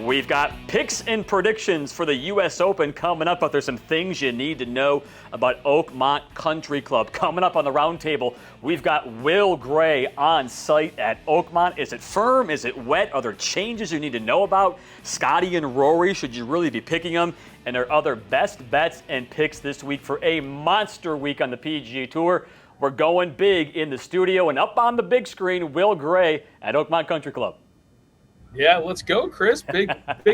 We've got picks and predictions for the U.S. Open coming up, but there's some things you need to know about Oakmont Country Club. Coming up on the roundtable, we've got Will Gray on site at Oakmont. Is it firm? Is it wet? Are there changes you need to know about? Scotty and Rory, should you really be picking them? And our other best bets and picks this week for a monster week on the PGA Tour. We're going big in the studio, and up on the big screen, Will Gray at Oakmont Country Club. Yeah, let's go, Chris. Big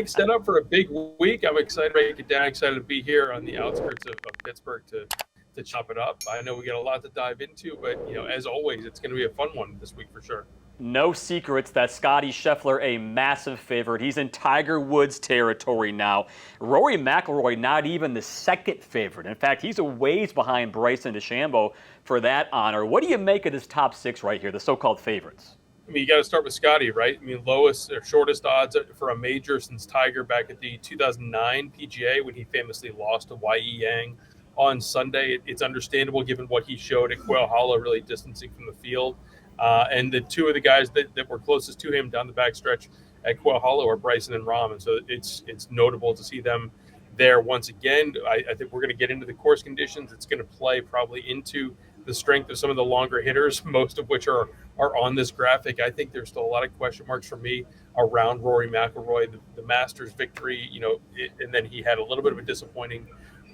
setup for a big week. I'm excited to break it down. Excited to be here on the outskirts of Pittsburgh to chop it up. I know we got a lot to dive into, but as always, it's going to be a fun one this week for sure. No secrets that Scotty Scheffler, a massive favorite. He's in Tiger Woods territory now. Rory McIlroy, not even the second favorite. In fact, he's a ways behind Bryson DeChambeau for that honor. What do you make of this top six right here, the so-called favorites? I mean, you got to start with Scotty, right? I mean, lowest or shortest odds for a major since Tiger back at the 2009 PGA when he famously lost to Y.E. Yang on Sunday. It's understandable given what he showed at Quail Hollow, really distancing from the field. And the two of the guys that were closest to him down the backstretch at Quail Hollow are Bryson and Rahm. And so it's notable to see them there once again. I think we're going to get into the course conditions. It's going to play probably into the strength of some of the longer hitters, most of which are on this graphic. I think there's still a lot of question marks for me around Rory McIlroy, the Masters victory, and then he had a little bit of a disappointing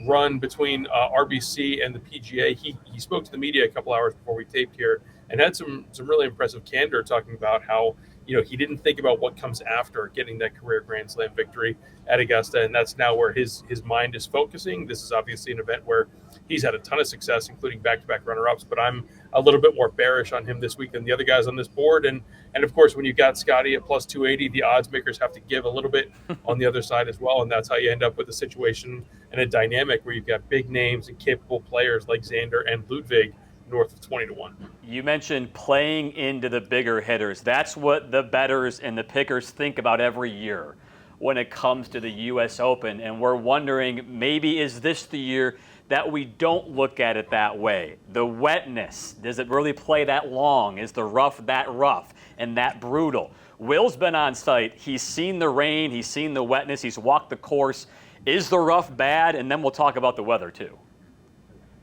run between RBC and the PGA. He spoke to the media a couple hours before we taped here and had some really impressive candor talking about how he didn't think about what comes after getting that career Grand Slam victory at Augusta, and that's now where his mind is focusing. This is obviously an event where he's had a ton of success, including back-to-back runner-ups, but I'm a little bit more bearish on him this week than the other guys on this board. And of course, when you've got Scotty at plus 280, the odds makers have to give a little bit on the other side as well, and that's how you end up with a situation and a dynamic where you've got big names and capable players like Xander and Ludvig north of 20-1. You mentioned playing into the bigger hitters. That's what the bettors and the pickers think about every year when it comes to the U.S. Open. And we're wondering, maybe is this the year that we don't look at it that way? The wetness, does it really play that long? Is the rough that rough and that brutal? Will's been on site. He's seen the rain. He's seen the wetness. He's walked the course. Is the rough bad? And then we'll talk about the weather too.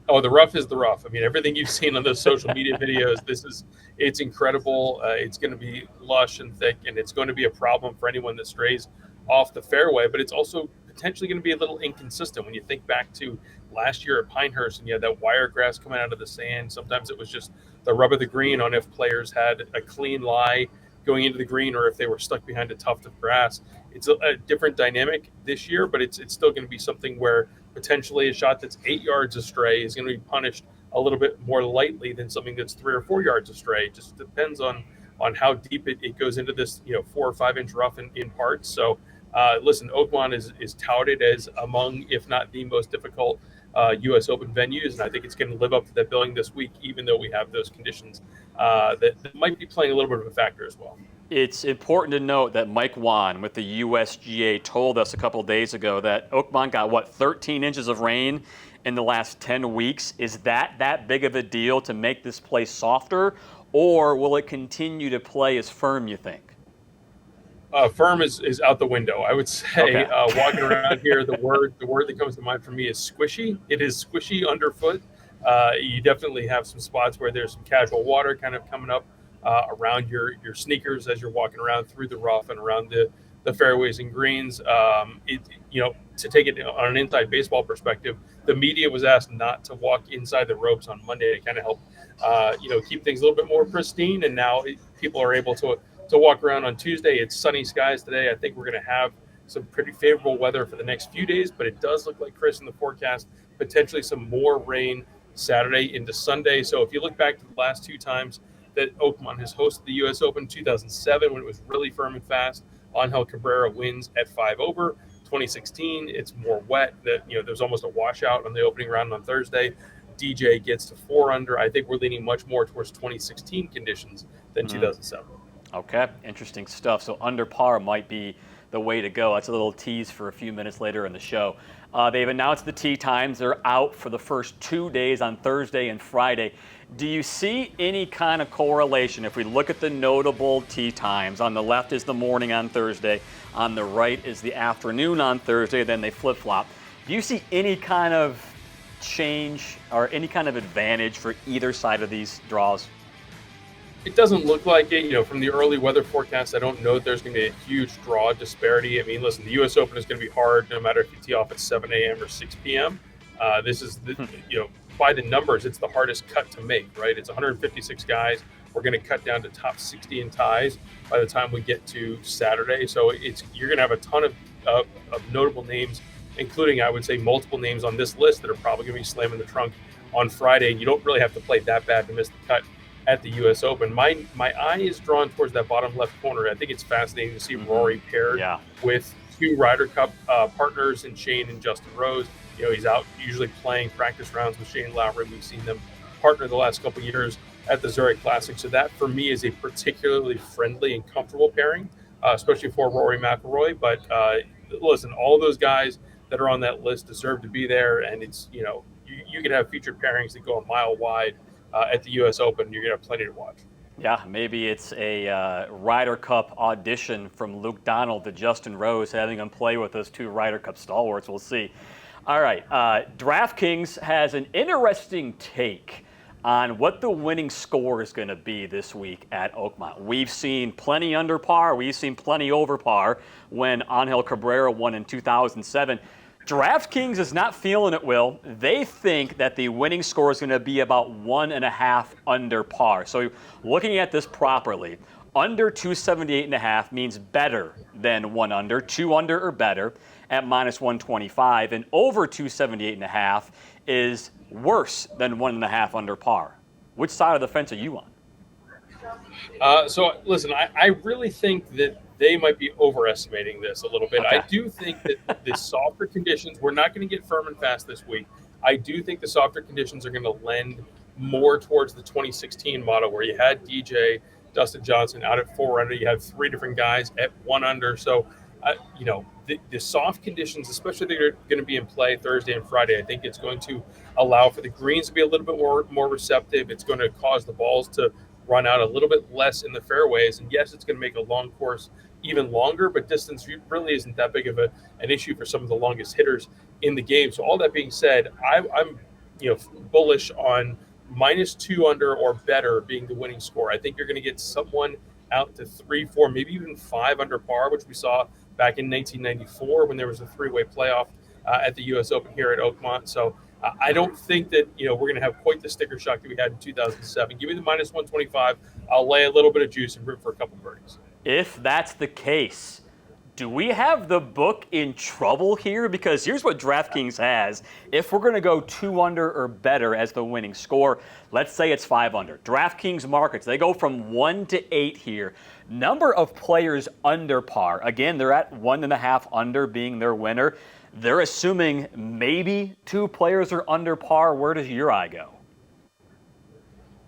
Oh, the rough is the rough. I mean, everything you've seen on those social media videos, it's incredible. It's going to be lush and thick, and it's going to be a problem for anyone that strays off the fairway, but it's also potentially going to be a little inconsistent. When you think back to last year at Pinehurst and you had that wiregrass coming out of the sand, sometimes it was just the rub of the green on if players had a clean lie going into the green or if they were stuck behind a tuft of grass. It's a different dynamic this year, but it's still going to be something where potentially a shot that's 8 yards astray is going to be punished a little bit more lightly than something that's 3 or 4 yards astray. It just depends on how deep it goes into this 4 or 5 inch rough in parts. So listen, Oakmont is touted as among, if not the most difficult U.S. Open venues, and I think it's going to live up to that billing this week, even though we have those conditions that might be playing a little bit of a factor as well. It's important to note that Mike Wan with the USGA told us a couple of days ago that Oakmont got, 13 inches of rain in the last 10 weeks. Is that big of a deal to make this play softer, or will it continue to play as firm, you think? Firm is out the window. I would say okay. Walking around here, the word that comes to mind for me is squishy. It is squishy underfoot. You definitely have some spots where there's some casual water kind of coming up around your sneakers as you're walking around through the rough and around the fairways and greens. To take it on an inside baseball perspective, the media was asked not to walk inside the ropes on Monday to kind of help keep things a little bit more pristine. And now people are able to walk around on Tuesday. It's sunny skies today. I think we're going to have some pretty favorable weather for the next few days, but it does look like, Chris, in the forecast, potentially some more rain Saturday into Sunday. So if you look back to the last 2 times that Oakmont has hosted the U.S. Open, 2007, when it was really firm and fast, Angel Cabrera wins at 5 over. 2016, it's more wet. There's almost a washout on the opening round on Thursday. DJ gets to 4 under. I think we're leaning much more towards 2016 conditions than 2007. Okay, interesting stuff. So under par might be the way to go. That's a little tease for a few minutes later in the show. They've announced the tee times. They're out for the first 2 days on Thursday and Friday. Do you see any kind of correlation if we look at the notable tee times? On the left is the morning on Thursday. On the right is the afternoon on Thursday. Then they flip-flop. Do you see any kind of change or any kind of advantage for either side of these draws? It doesn't look like it. From the early weather forecast, I don't know that there's going to be a huge draw disparity. I mean, listen, the U.S. Open is going to be hard no matter if you tee off at 7 a.m. or 6 p.m. This is, by the numbers, it's the hardest cut to make, right? It's 156 guys. We're going to cut down to top 60 in ties by the time we get to Saturday. So you're going to have a ton of notable names, including, I would say, multiple names on this list that are probably going to be slamming the trunk on Friday. And you don't really have to play that bad to miss the cut at the U.S. Open. My eye is drawn towards that bottom left corner. I think it's fascinating to see Rory paired with two Ryder Cup partners in Shane and Justin Rose. He's out usually playing practice rounds with Shane Lowry. We've seen them partner the last couple of years at the Zurich Classic. So that, for me, is a particularly friendly and comfortable pairing, especially for Rory McIlroy. But listen, all those guys that are on that list deserve to be there. And it's, you could have featured pairings that go a mile wide at the U.S. Open. You're going to have plenty to watch. Yeah, maybe it's a Ryder Cup audition from Luke Donald to Justin Rose, having him play with those two Ryder Cup stalwarts. We'll see. All right, DraftKings has an interesting take on what the winning score is going to be this week at Oakmont. We've seen plenty under par. We've seen plenty over par when Angel Cabrera won in 2007. DraftKings is not feeling it, Will. They think that the winning score is going to be about 1.5 under par. So looking at this properly, under 278.5 means better than 1 under, 2 under or better at minus 125, and over 278.5 is worse than 1.5 under par. Which side of the fence are you on? So listen, I really think that they might be overestimating this a little bit. Okay. I do think that the softer conditions, we're not going to get firm and fast this week. I do think the softer conditions are going to lend more towards the 2016 model where you had DJ, Dustin Johnson out at 4 under. You have 3 different guys at 1 under. So, the soft conditions, especially that are going to be in play Thursday and Friday, I think it's going to allow for the greens to be a little bit more receptive. It's going to cause the balls to run out a little bit less in the fairways. And yes, it's going to make a long course even longer, but distance really isn't that big of an issue for some of the longest hitters in the game. So all that being said, I'm bullish on minus 2 under or better being the winning score. I think you're going to get someone out to 3, 4, maybe even 5 under par, which we saw back in 1994 when there was a 3-way playoff at the U.S. Open here at Oakmont. So I don't think that we're going to have quite the sticker shock that we had in 2007. Give me the minus 125. I'll lay a little bit of juice and root for a couple birdies. If that's the case, do we have the book in trouble here? Because here's what DraftKings has. If we're going to go 2 under or better as the winning score, let's say it's 5 under. DraftKings markets, they go from 1 to 8 here. Number of players under par. Again, they're at 1.5 under being their winner. They're assuming maybe 2 players are under par. Where does your eye go?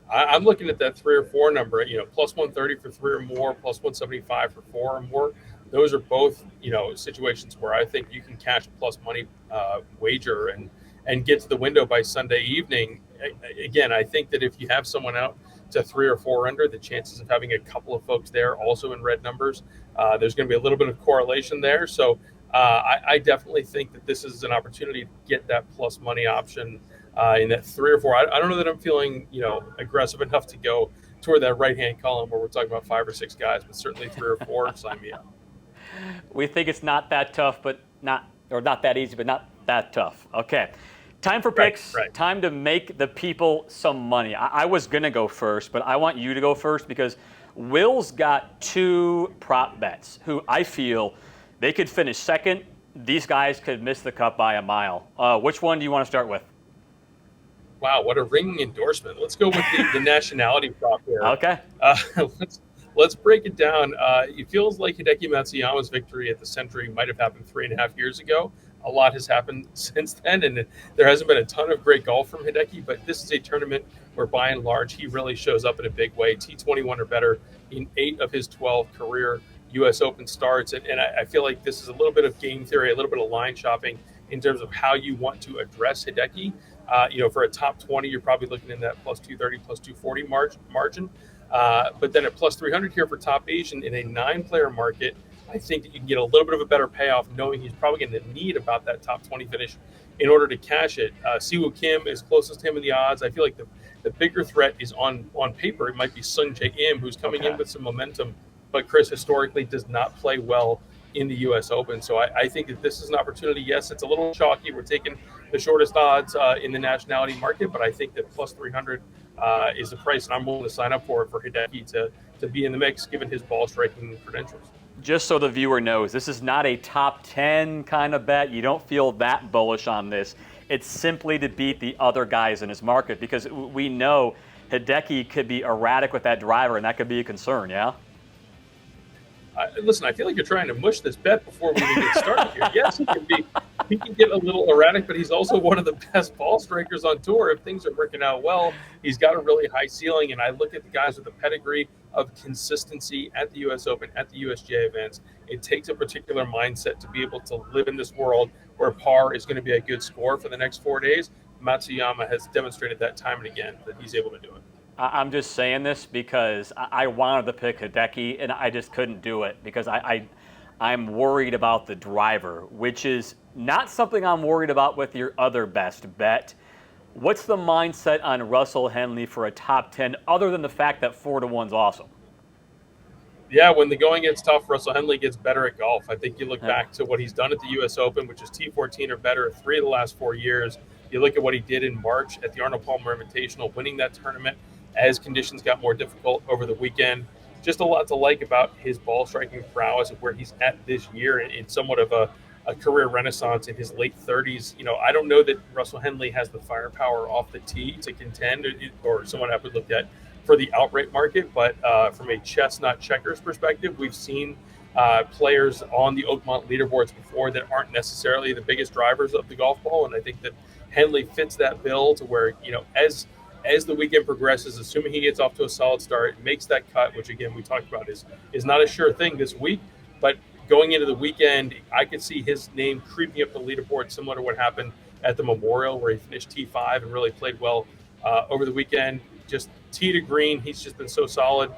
I'm looking at that 3 or 4 number, plus 130 for 3 or more, plus 175 for 4 or more. Those are both, situations where I think you can cash plus money wager and get to the window by Sunday evening. Again, I think that if you have someone out to 3 or 4 under, the chances of having a couple of folks there also in red numbers, there's going to be a little bit of correlation there. So I definitely think that this is an opportunity to get that plus money option in that 3 or 4. I don't know that I'm feeling, aggressive enough to go toward that right-hand column where we're talking about 5 or 6 guys, but certainly 3 or 4, sign me up. We think it's not that tough, but not that easy, but not that tough. Okay. Time for picks. Right. Time to make the people some money. I was going to go first, but I want you to go first because Will's got 2 prop bets who I feel they could finish second. These guys could miss the cut by a mile. Which one do you want to start with? Wow, what a ringing endorsement. Let's go with the nationality prop here. Okay. Let's break it down. It feels like Hideki Matsuyama's victory at the Century might have happened 3.5 years ago. A lot has happened since then, and there hasn't been a ton of great golf from Hideki, but this is a tournament where, by and large, he really shows up in a big way. T21 or better in 8 of his 12 career U.S. Open starts. And I feel like this is a little bit of game theory, a little bit of line shopping in terms of how you want to address Hideki. For a top 20, you're probably looking in that plus 230, plus 240 margin. But then at plus 300 here for top Asian in a 9-player market, I think that you can get a little bit of a better payoff knowing he's probably going to need about that top 20 finish in order to cash it. Siwoo Kim is closest to him in the odds. I feel like the bigger threat is on paper. It might be Sung Jae Im, who's coming in with some momentum, but Chris historically does not play well in the U.S. Open. So I think that this is an opportunity. Yes, it's a little chalky. We're taking the shortest odds in the nationality market, but I think that plus 300 is the price, and I'm willing to sign up for Hideki to be in the mix, given his ball striking credentials. Just so the viewer knows, this is not a top 10 kind of bet. You don't feel that bullish on this. It's simply to beat the other guys in his market, because we know Hideki could be erratic with that driver, and that could be a concern, yeah? Listen, I feel like you're trying to mush this bet before we even get started here. Yes, he can get a little erratic, but he's also one of the best ball strikers on tour. If things are working out well, he's got a really high ceiling. And I look at the guys with a pedigree of consistency at the U.S. Open, at the USGA events. It takes a particular mindset to be able to live in this world where par is going to be a good score for the next 4 days. Matsuyama has demonstrated that time and again that he's able to do it. I'm just saying this because I wanted to pick Hideki, and I just couldn't do it because I'm worried about the driver, which is not something I'm worried about with your other best bet. What's the mindset on Russell Henley for a top 10 other than the fact that 4-1's awesome? Yeah, when the going gets tough, Russell Henley gets better at golf. I think you look back to what he's done at the U.S. Open, which is T14 or better 3 of the last 4 years. You look at what he did in March at the Arnold Palmer Invitational, winning that tournament as conditions got more difficult over the weekend. Just a lot to like about his ball striking prowess and where he's at this year in somewhat of a career renaissance in his late 30s. I don't know that Russell Henley has the firepower off the tee to contend, or someone I would look at for the outright market. But from a chestnut checkers perspective, we've seen players on the Oakmont leaderboards before that aren't necessarily the biggest drivers of the golf ball. And I think that Henley fits that bill to where, as the weekend progresses, assuming he gets off to a solid start, makes that cut, which again we talked about is not a sure thing this week, but going into the weekend, I could see his name creeping up the leaderboard, similar to what happened at the Memorial, where he finished T5 and really played well over the weekend. Just tee to green, he's just been so solid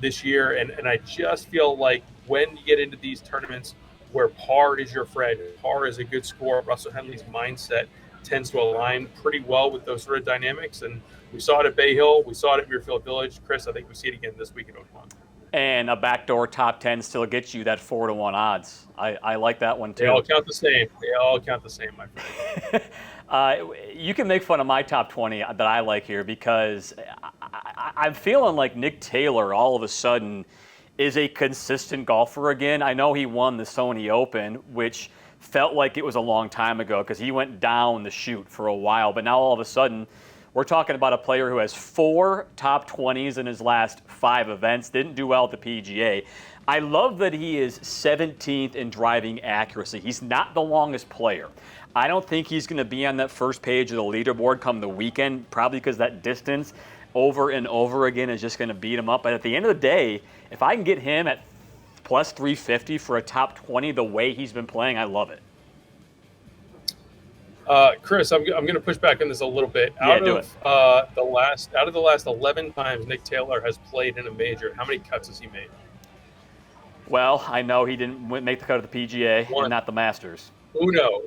this year, and I just feel like when you get into these tournaments where par is your friend, par is a good score, Russell Henley's mindset tends to align pretty well with those sort of dynamics. And we saw it at Bay Hill. We saw it at Muirfield Village. Chris, I think we see it again this week at Oakmont. And a backdoor top 10 still gets you that 4-1 odds. I like that one too. They all count the same. My friend. You can make fun of my top 20 that I like here because I'm feeling like Nick Taylor all of a sudden is a consistent golfer again. I know he won the Sony Open, which felt like it was a long time ago because he went down the chute for a while. But now all of a sudden, we're talking about a player who has 4 top 20s in his last 5 events, didn't do well at the PGA. I love that he is 17th in driving accuracy. He's not the longest player. I don't think he's going to be on that first page of the leaderboard come the weekend, probably because that distance over and over again is just going to beat him up. But at the end of the day, if I can get him at plus 350 for a top 20 the way he's been playing, I love it. Chris, I'm going to push back on this a little bit. Out of the last 11 times Nick Taylor has played in a major, how many cuts has he made? Well, I know he didn't make the cut of the PGA and not the Masters. Uno,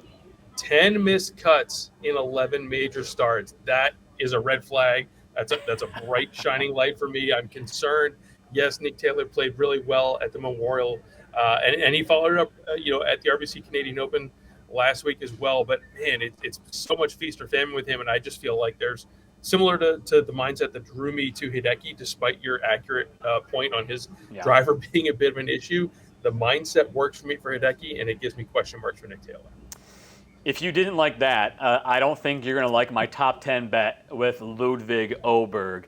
10 missed cuts in 11 major starts. That is a red flag. That's a bright shining light for me. I'm concerned. Yes, Nick Taylor played really well at the Memorial, and he followed it up, at the RBC Canadian Open last week as well. But man, it's so much feast or famine with him, and I just feel like there's similar to the mindset that drew me to Hideki, despite your accurate point on his driver being a bit of an issue. The mindset works for me for Hideki, and it gives me question marks for Nick Taylor. If you didn't like that, I don't think you're going to like my top 10 bet with Ludvig Aberg.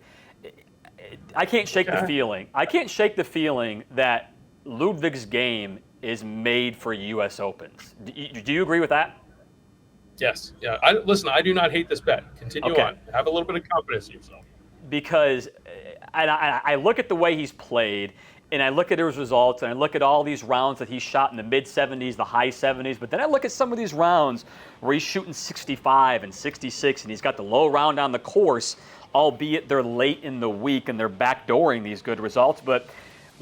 I can't shake the feeling. I can't shake the feeling that Ludvig's game is made for U.S. Opens. Do you agree with that? Yes. Yeah. I do not hate this bet. Continue on. Have a little bit of confidence in yourself. Because I look at the way he's played, and I look at his results, and I look at all these rounds that he's shot in the mid-70s, the high 70s, but then I look at some of these rounds where he's shooting 65 and 66, and he's got the low round on the course, albeit they're late in the week and they're backdooring these good results. But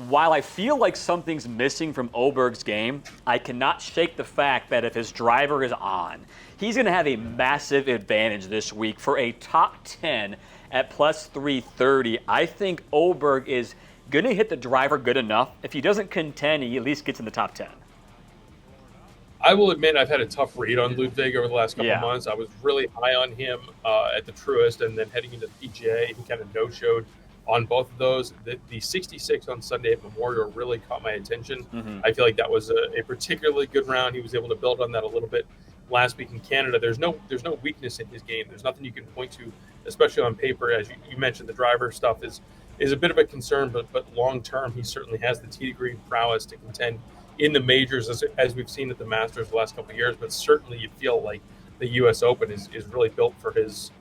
while I feel like something's missing from Aberg's game, I cannot shake the fact that if his driver is on, he's going to have a massive advantage this week. For a top 10 at plus 330, I think Aberg is going to hit the driver good enough. If he doesn't contend, he at least gets in the top 10. I will admit I've had a tough read on Ludvig over the last couple of months. I was really high on him at the Truist, and then heading into the PGA, he kind of no-showed on both of those. The 66 on Sunday at Memorial really caught my attention. I feel like that was a particularly good round. He was able to build on that a little bit last week in Canada. There's no weakness in his game. There's nothing you can point to, especially on paper. As you mentioned, the driver stuff is a bit of a concern, but long term, he certainly has the tee degree prowess to contend in the majors, as we've seen at the Masters the last couple of years. But certainly, you feel like the U.S. Open is really built for his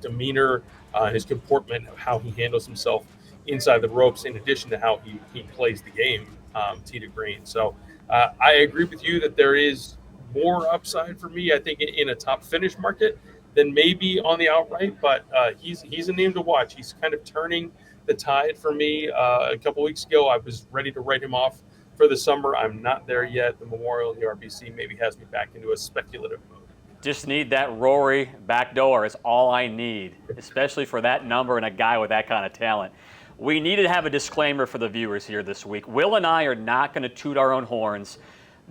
demeanor, his comportment, how he handles himself inside the ropes, in addition to how he plays the game tee to green. So I agree with you that there is more upside for me, I think, in a top finish market than maybe on the outright. But he's a name to watch. He's kind of turning the tide for me. A couple weeks ago, I was ready to write him off for the summer. I'm not there yet. The Memorial and the RBC maybe has me back into a speculative mode. Just need that Rory backdoor is all I need, especially for that number and a guy with that kind of talent. We need to have a disclaimer for the viewers here this week. Will and I are not going to toot our own horns,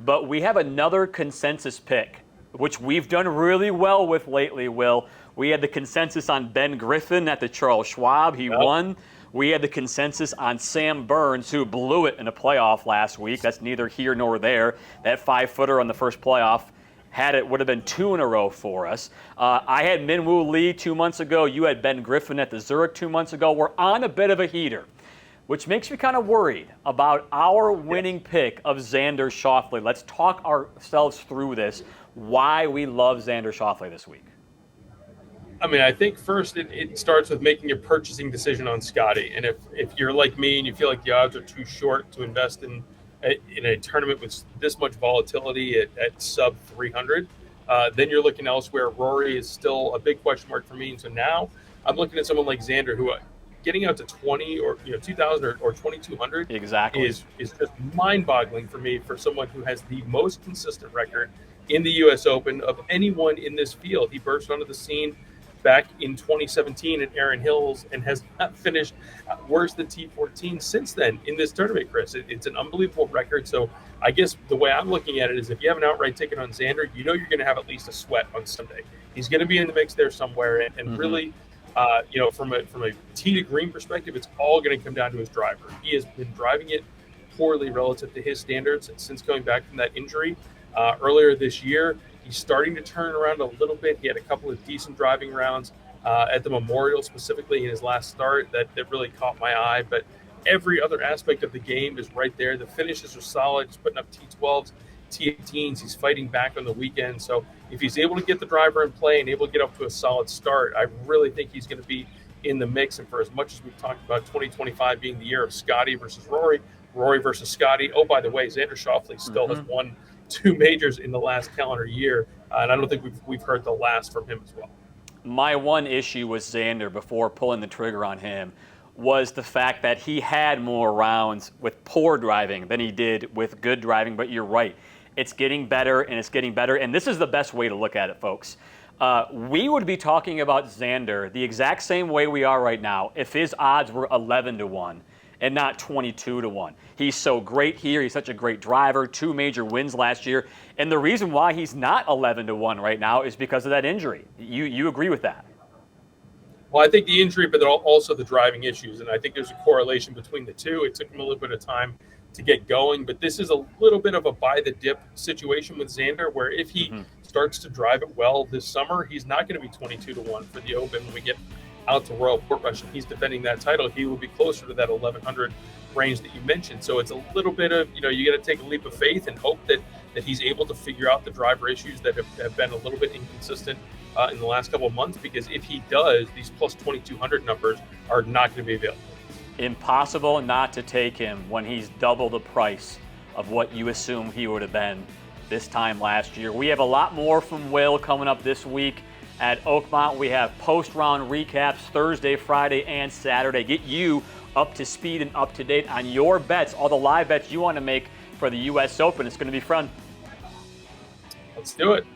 but we have another consensus pick, which we've done really well with lately, Will. We had the consensus on Ben Griffin at the Charles Schwab. He won. We had the consensus on Sam Burns, who blew it in a playoff last week. That's neither here nor there. That 5-footer on the first playoff would have been 2 in a row for us. I had Minwoo Lee 2 months ago. You had Ben Griffin at the Zurich 2 months ago. We're on a bit of a heater, which makes me kind of worried about our winning pick of Xander Schauffele. Let's talk ourselves through this, why we love Xander Schauffele this week. I mean, I think first it starts with making a purchasing decision on Scotty. And if you're like me and you feel like the odds are too short to invest in a tournament with this much volatility at sub 300, then you're looking elsewhere. Rory is still a big question mark for me. And so now I'm looking at someone like Xander, who getting out to 20 or 2,000 or 2,200 exactly is just mind-boggling for me, for someone who has the most consistent record in the U.S. Open of anyone in this field. He burst onto the scene back in 2017 at Erin Hills and has not finished worse than T14 since then in this tournament, Chris. It's an unbelievable record. So I guess the way I'm looking at it is, if you have an outright ticket on Xander, you know you're going to have at least a sweat on Sunday. He's going to be in the mix there somewhere. And really, from a tee to green perspective, it's all going to come down to his driver. He has been driving it poorly relative to his standards since coming back from that injury earlier this year. He's starting to turn around a little bit. He had a couple of decent driving rounds at the Memorial, specifically in his last start, that really caught my eye. But every other aspect of the game is right there. The finishes are solid. He's putting up T12s, T18s. He's fighting back on the weekend. So if he's able to get the driver in play and able to get up to a solid start, I really think he's going to be in the mix. And for as much as we've talked about 2025 being the year of Scotty versus Rory, Rory versus Scotty, oh, by the way, Xander Schauffele still has won 2 majors in the last calendar year, and I don't think we've heard the last from him as well. My one issue with Xander before pulling the trigger on him was the fact that he had more rounds with poor driving than he did with good driving. But you're right, it's getting better and it's getting better, and this is the best way to look at it, folks. We would be talking about Xander the exact same way we are right now if his odds were 11-1 and not 22-1. He's so great here. He's such a great driver. 2 major wins last year. And the reason why he's not 11-1 right now is because of that injury. You agree with that? Well, I think the injury, but also the driving issues. And I think there's a correlation between the two. It took him a little bit of time to get going. But this is a little bit of a buy the dip situation with Xander, where if he starts to drive it well this summer, he's not going to be 22-1 for the Open when we get out to Royal Portrush and he's defending that title. He will be closer to that 1,100 range that you mentioned. So it's a little bit of, you got to take a leap of faith and hope that he's able to figure out the driver issues that have been a little bit inconsistent in the last couple of months, because if he does, these plus 2,200 numbers are not going to be available. Impossible not to take him when he's double the price of what you assume he would have been this time last year. We have a lot more from Will coming up this week at Oakmont. We have post-round recaps Thursday, Friday, and Saturday. Get you up to speed and up to date on your bets, all the live bets you want to make for the U.S. Open. It's going to be fun. Let's do it.